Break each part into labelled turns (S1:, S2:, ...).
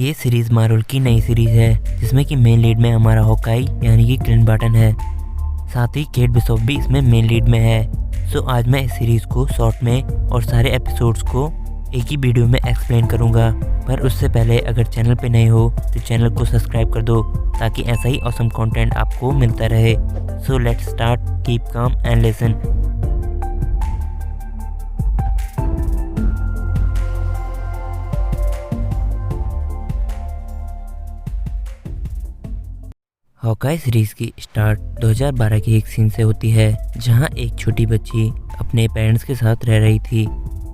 S1: ये series Marvel की नई सीरीज़ है जिसमें कि मेन लीड में हमारा हॉकाई यानी कि क्लिंट बार्टन है। साथ ही केट बिशॉप भी इसमें मेन लीड में है। सो आज मैं इस सीरीज़ को शॉर्ट में और सारे एपिसोड्स को एक ही वीडियो में एक्सप्लेन करूंगा। पर उससे पहले अगर चैनल पे नए हो तो चैनल को सब्सक्राइब कर दो ताकि ऐसा ही ऑसम कंटेंट आपको मिलता रहे। So let's start, keep calm and listen. Hawkeye series की स्टार्ट 2012 के एक सीन से होती है जहां एक छोटी बच्ची अपने पेरेंट्स के साथ रह रही थी।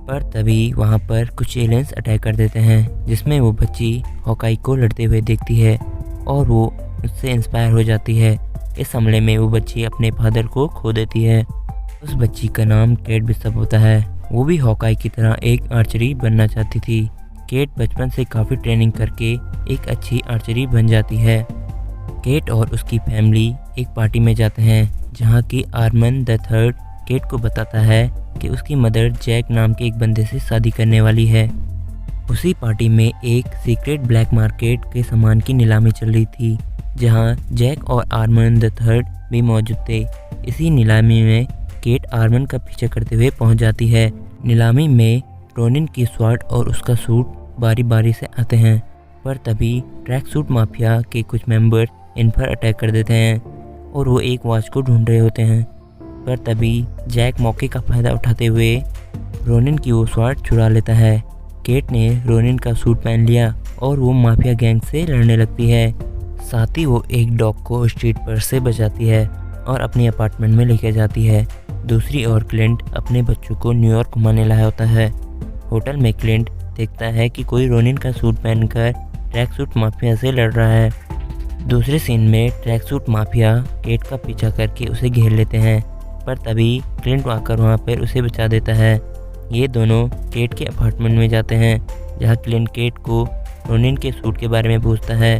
S1: पर तभी वहां पर कुछ एलियंस अटैक कर देते हैं जिसमें वो बच्ची हॉकाई को लड़ते हुए देखती है और वो उससे इंस्पायर हो जाती है। इस हमले में वो बच्ची अपने फादर को खो देती है। उस बच्ची का नाम केट बिशॉप होता है। वो भी हॉकाई की तरह एक आर्चरी बनना चाहती थी। केट बचपन से काफ़ी ट्रेनिंग करके एक अच्छी आर्चरी बन जाती है। केट और उसकी फैमिली एक पार्टी में जाते हैं जहां की आर्मन द थर्ड केट को बताता है कि उसकी मदर जैक नाम के एक बंदे से शादी करने वाली है। उसी पार्टी में एक सीक्रेट ब्लैक मार्केट के सामान की नीलामी चल रही थी जहां जैक और आर्मन द थर्ड भी मौजूद थे। इसी नीलामी में केट आर्मन का पीछा करते हुए पहुंच जाती है। नीलामी में रोनिन की स्वॉर्ड और उसका सूट बारी बारी से आते हैं, पर तभी ट्रैक सूट माफिया के कुछ मेंबर इन पर अटैक कर देते हैं और वो एक वॉच को ढूंढ रहे होते हैं। पर तभी जैक मौके का फ़ायदा उठाते हुए रोनिन की वो स्वॉर्ड चुरा लेता है। केट ने रोनिन का सूट पहन लिया और वो माफिया गैंग से लड़ने लगती है। साथ ही वो एक डॉग को स्ट्रीट पर से बचाती है और अपनी अपार्टमेंट में लेकर जाती है। दूसरी ओर क्लिंट अपने बच्चों को न्यूयॉर्क घुमाने लाया होता है। होटल में क्लिंट देखता है कि कोई रोनिन का सूट पहनकर ट्रैक सूट माफिया से लड़ रहा है। दूसरे सीन में ट्रैक सूट माफिया केट का पीछा करके उसे घेर लेते हैं, पर तभी क्लिंट आकर वहां पर उसे बचा देता है। ये दोनों केट के अपार्टमेंट में जाते हैं जहां क्लिंट केट को रोनिन के सूट के बारे में पूछता है।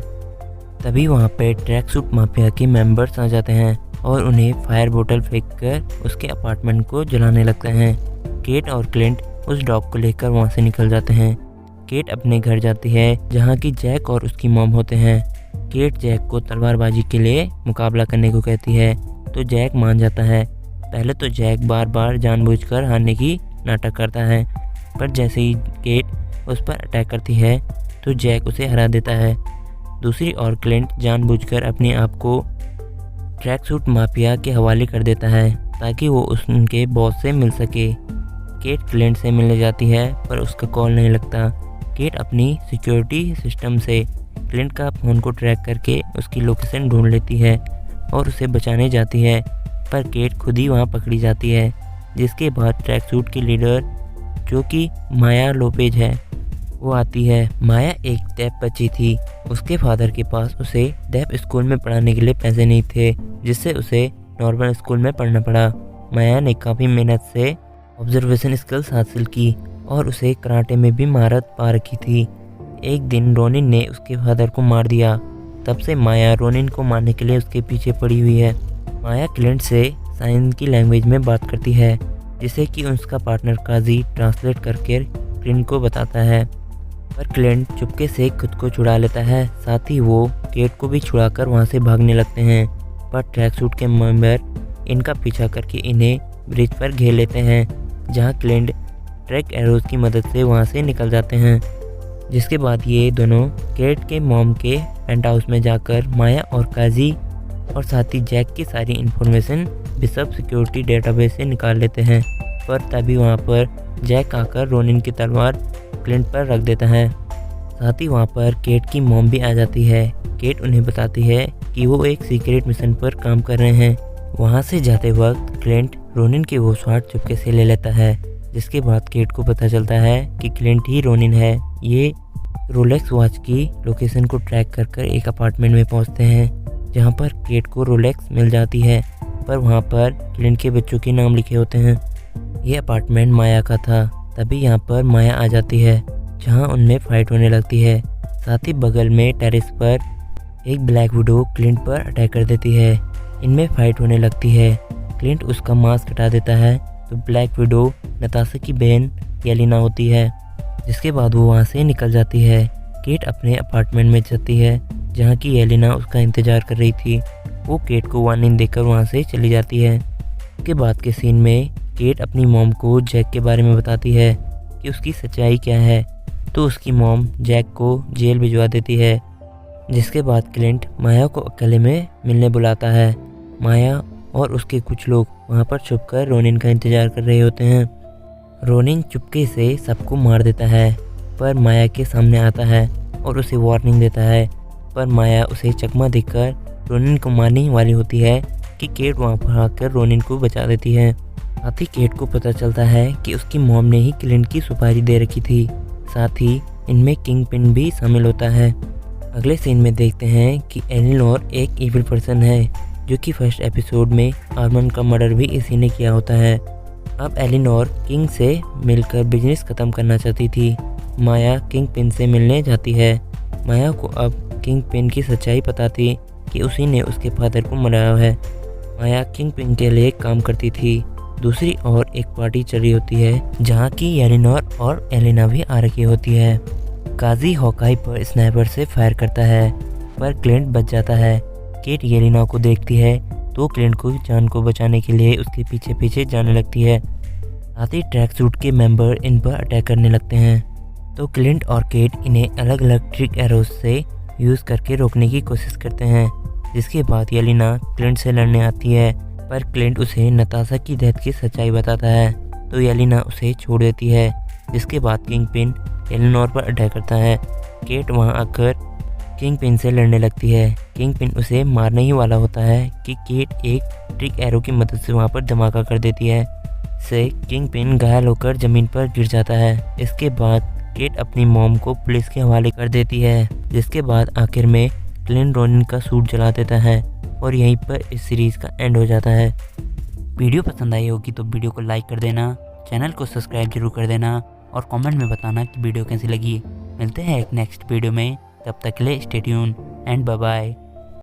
S1: तभी वहां पर ट्रैक सूट माफिया के मेंबर्स आ जाते हैं और उन्हें फायर बोतल फेंककर उसके अपार्टमेंट को जलाने लगते हैं। केट और क्लिंट उस डॉग को लेकर वहां से निकल जाते हैं। केट अपने घर जाती है जहां की जैक और उसकी मॉम होते हैं। केट जैक को तलवारबाजी के लिए मुकाबला करने को कहती है तो जैक मान जाता है। पहले तो जैक बार बार जानबूझकर हारने की नाटक करता है, पर जैसे ही केट उस पर अटैक करती है तो जैक उसे हरा देता है। दूसरी ओर क्लिंट जानबूझकर अपने आप को ट्रैक सूट माफिया के हवाले कर देता है ताकि वो उनके बॉस से मिल सके। केट क्लिंट से मिलने जाती है पर उसका कॉल नहीं लगता। केट अपनी सिक्योरिटी सिस्टम से क्लिंट का फ़ोन को ट्रैक करके उसकी लोकेशन ढूंढ लेती है और उसे बचाने जाती है, पर केट खुद ही वहां पकड़ी जाती है। जिसके बाद ट्रैक सूट की लीडर जो कि माया लोपेज है वो आती है। माया एक डेफ बच्ची थी। उसके फादर के पास उसे डेफ स्कूल में पढ़ाने के लिए पैसे नहीं थे, जिससे उसे नॉर्मल स्कूल में पढ़ना पड़ा। माया ने काफ़ी मेहनत से ऑब्जर्वेशन स्किल्स हासिल की और उसे कराटे में भी महारत पा रखी थी। एक दिन रोनिन ने उसके फादर को मार दिया। तब से माया रोनिन को मारने के लिए उसके पीछे पड़ी हुई है। माया क्लिंट से साइन की लैंग्वेज में बात करती है जिसे कि उसका पार्टनर काजी ट्रांसलेट करके क्लिंट को बताता है, पर क्लिंट चुपके से खुद को छुड़ा लेता है। साथ ही वो केट को भी छुड़ाकर वहाँ से भागने लगते हैं, पर ट्रैक सूट के मेंबर इनका पीछा करके इन्हें ब्रिज पर घेर लेते हैं जहाँ क्लिंट ट्रैक एरोज की मदद से वहाँ से निकल जाते हैं। जिसके बाद ये दोनों केट के मॉम के पेंट हाउस में जाकर माया और काजी और साथ ही जैक की सारी इन्फॉर्मेशन बिशप सिक्योरिटी डेटाबेस से निकाल लेते हैं, पर तभी वहाँ पर जैक आकर रोनिन की तलवार क्लिंट पर रख देता है। साथ ही वहाँ पर केट की मॉम भी आ जाती है। केट उन्हें बताती है कि वो एक सीक्रेट मिशन पर काम कर रहे हैं। वहाँ से जाते वक्त क्लिंट रोनिन की वो स्वॉर्ड चुपके से ले लेता है, जिसके बाद केट को पता चलता है कि क्लिंट ही रोनिन है। ये रोलेक्स वॉच की लोकेशन को ट्रैक कर एक अपार्टमेंट में पहुंचते हैं जहां पर केट को रोलेक्स मिल जाती है, पर वहां पर क्लिंट के बच्चों के नाम लिखे होते हैं। ये अपार्टमेंट माया का था। तभी यहां पर माया आ जाती है जहां उनमें फाइट होने लगती है। साथ ही बगल में टेरेस पर एक ब्लैक विडो क्लिंट पर अटैक कर देती है। इनमें फाइट होने लगती है। क्लिंट उसका मास्क हटा देता है तो ब्लैक विडो नताशा की बहन येलिना होती है। जिसके बाद वो वहाँ से निकल जाती है। केट अपने अपार्टमेंट में जाती है जहाँ की येलेना उसका इंतज़ार कर रही थी। वो केट को वार्निंग देकर वहाँ से चली जाती है। उसके बाद के सीन में केट अपनी मॉम को जैक के बारे में बताती है कि उसकी सच्चाई क्या है, तो उसकी मॉम जैक को जेल भिजवा देती है। जिसके बाद क्लिंट माया को अकेले में मिलने बुलाता है। माया और उसके कुछ लोग वहाँ पर छुपकर रोनिन का इंतज़ार कर रहे होते हैं। रोनिन चुपके से सबको मार देता है, पर माया के सामने आता है और उसे वार्निंग देता है, पर माया उसे चकमा देकर रोनिन को मारने ही वाली होती है कि केट वहाँ पर आकर रोनिन को बचा देती है। साथ ही केट को पता चलता है कि उसकी मॉम ने ही क्लिंट की सुपारी दे रखी थी। साथ ही इनमें किंग पिन भी शामिल होता है। अगले सीन में देखते हैं कि एलिनोर एक इविल पर्सन है जो कि फर्स्ट एपिसोड में आर्मन का मर्डर भी इसी ने किया होता है। अब एलिनोर किंग से मिलकर बिजनेस ख़त्म करना चाहती थी। माया किंग पिन से मिलने जाती है। माया को अब किंग पिन की सच्चाई पता थी कि उसी ने उसके फादर को मराया है। माया किंग पिन के लिए काम करती थी। दूसरी ओर एक पार्टी चल रही होती है जहाँ की एलिनोर और एलिना भी आ रखी होती है। काजी हॉकाई पर स्नाइपर से फायर करता है, पर क्लिंट बच जाता है। केट येलेना को देखती है तो क्लिंट को जान को बचाने के लिए उसके पीछे पीछे जाने लगती है। साथ ही ट्रैक सूट के मेंबर इन पर अटैक करने लगते हैं, तो क्लिंट और केट इन्हें अलग अलग ट्रिक एरोज से यूज़ करके रोकने की कोशिश करते हैं। जिसके बाद येलेना क्लिंट से लड़ने आती है, पर क्लिंट उसे नताशा की डेथ की सच्चाई बताता है, तो येलेना उसे छोड़ देती है। जिसके बाद किंग पिन एलिनोर पर अटैक करता है। केट वहां आकर किंग पिन से लड़ने लगती है। किंग पिन उसे मारने ही वाला होता है कि केट एक ट्रिक एरो की मदद से वहां पर धमाका कर देती है। से किंग पिन घायल होकर ज़मीन पर गिर जाता है। इसके बाद केट अपनी मॉम को पुलिस के हवाले कर देती है। जिसके बाद आखिर में क्लिंट रोनिन का सूट जला देता है और यहीं पर इस सीरीज़ का एंड हो जाता है। वीडियो पसंद आई होगी तो वीडियो को लाइक कर देना, चैनल को सब्सक्राइब जरूर कर देना और कमेंट में बताना कि वीडियो कैसी लगी। मिलते हैं एक नेक्स्ट वीडियो में, तब तक के लिए stay tune and bye bye.